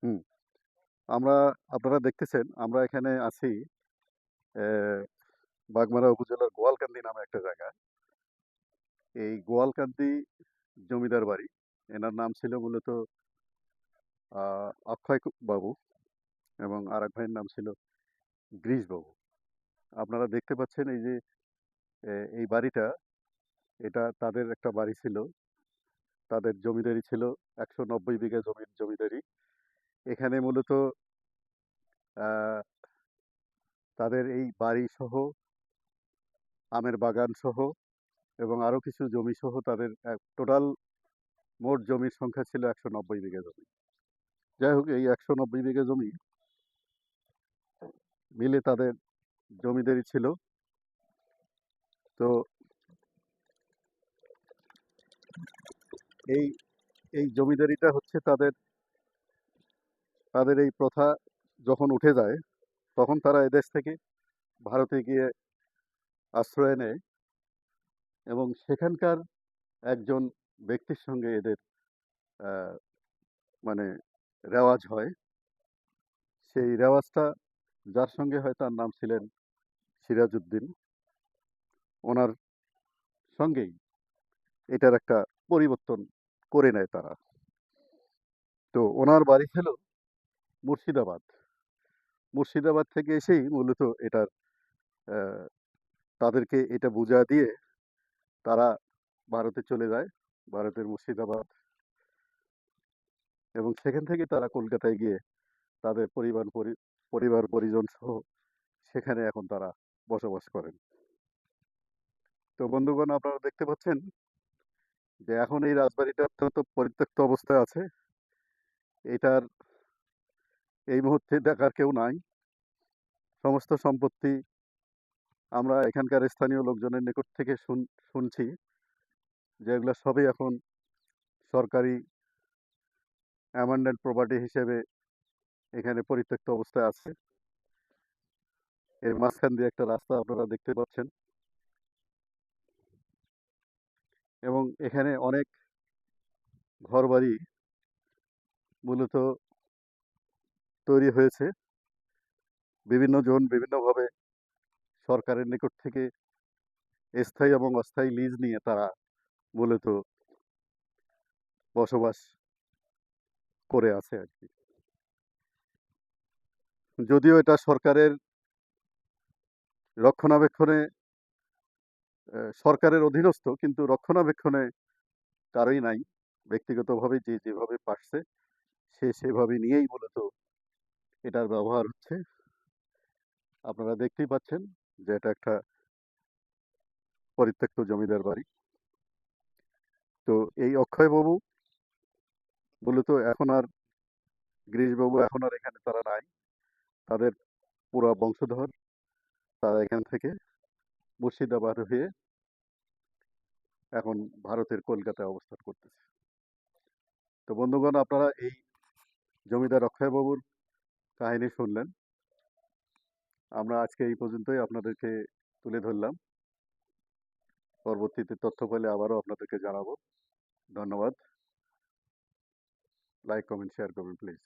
হুম, আমরা আপনারা দেখতেছেন আমরা এখানে আছি বাগমারা উপজেলার গোয়ালকান্দি নামে একটা জায়গায়। এই গোয়ালকান্দি জমিদার বাড়ি। এনার নাম ছিল মূলত অক্ষয় বাবু এবং আরেক ভাইয়ের নাম ছিল গ্রিস বাবু। আপনারা দেখতে পাচ্ছেন এই যে এই বাড়িটা, এটা তাদের একটা বাড়ি ছিল। তাদের জমিদারি ছিল ১৯০ বিঘা জমির জমিদারি। এখানে মূলত আহ, তাদের এই বাড়ি সহ, আমের বাগান সহ এবং আরো কিছু জমি সহ তাদের টোটাল মোট জমির সংখ্যা ছিল ১৯০ বিঘা জমি। যাই হোক, এই ১৯০ বিঘা জমি মিলে তাদের জমিদারি ছিল। তো এই এই জমিদারিটা হচ্ছে তাদের তাদের এই প্রথা যখন উঠে যায়, তখন তারা এদেশ থেকে ভারতে গিয়ে আশ্রয় নেয় এবং সেখানকার একজন ব্যক্তির সঙ্গে এদের আহ, মানে রেওয়াজ হয়। সেই রেওয়াজটা যার সঙ্গে হয় তার নাম ছিলেন সিরাজউদ্দিন। ওনার সঙ্গেই এটার একটা পরিবর্তন করে নেয় তারা। তো ওনার বাড়ি ছিল মুর্শিদাবাদ। মুর্শিদাবাদ থেকে এসেই মূলত এটার আহ, তাদেরকে এটা বুঝা দিয়ে তারা ভারতে চলে যায়, ভারতের মুর্শিদাবাদ, এবং সেখান থেকে তারা কলকাতায় গিয়ে তাদের পরিবার পরিজন সহ সেখানে এখন তারা বসবাস করেন। তো বন্ধুগণ, আপনারা দেখতে পাচ্ছেন যে এখন এই রাজবাড়িটা অত্যন্ত পরিত্যক্ত অবস্থায় আছে। এটার এই মুহূর্তে দেখার কেউ নাই। সমস্ত সম্পত্তি আমরা এখানকার স্থানীয় লোকজনের নিকট থেকে শুনছি যে এগুলো সবই এখন সরকারি অ্যামান্ডেন্ট প্রপার্টি হিসেবে এখানে পরিত্যক্ত অবস্থায় আছে। এর মাঝখান দিয়ে একটা রাস্তা আপনারা দেখতে পাচ্ছেন এবং এখানে অনেক ঘরবাড়ি মূলত তৈরি হয়েছে। বিভিন্ন জন বিভিন্নভাবে সরকারের নিকট থেকে স্থায়ী এবং অস্থায়ী লিজ নিয়ে তারা মূলত বসবাস করে আছে আর কি। যদিও এটা সরকারের রক্ষণাবেক্ষণে সরকারের অধীনস্থ, কিন্তু রক্ষণাবেক্ষণে কারোই নাই। ব্যক্তিগতভাবে যে যেভাবে পারছে সে সেভাবে নিয়েই মূলত এটার ব্যবহার হচ্ছে। আপনারা দেখতেই পাচ্ছেন যে এটা একটা পরিত্যক্ত জমিদার বাড়ি। তো এই অক্ষয়বাবু মূলত এখন আর, গিরিশবাবু এখন আর এখানে তারা নাই। তাদের পুরা বংশধর তারা এখান থেকে মুর্শিদাবাদ হয়ে এখন ভারতের কলকাতায় অবস্থান করতেছে। তো বন্ধুগণ, আপনারা এই জমিদার অক্ষয়বাবুর কাহিনী শুনলেন। আমরা আজকে এই পর্যন্তই আপনাদেরকে তুলে ধরলাম। পরবর্তীতে তথ্য পেলে আবারও আপনাদেরকে জানাবো। ধন্যবাদ। লাইক, কমেন্ট, শেয়ার করবেন প্লিজ।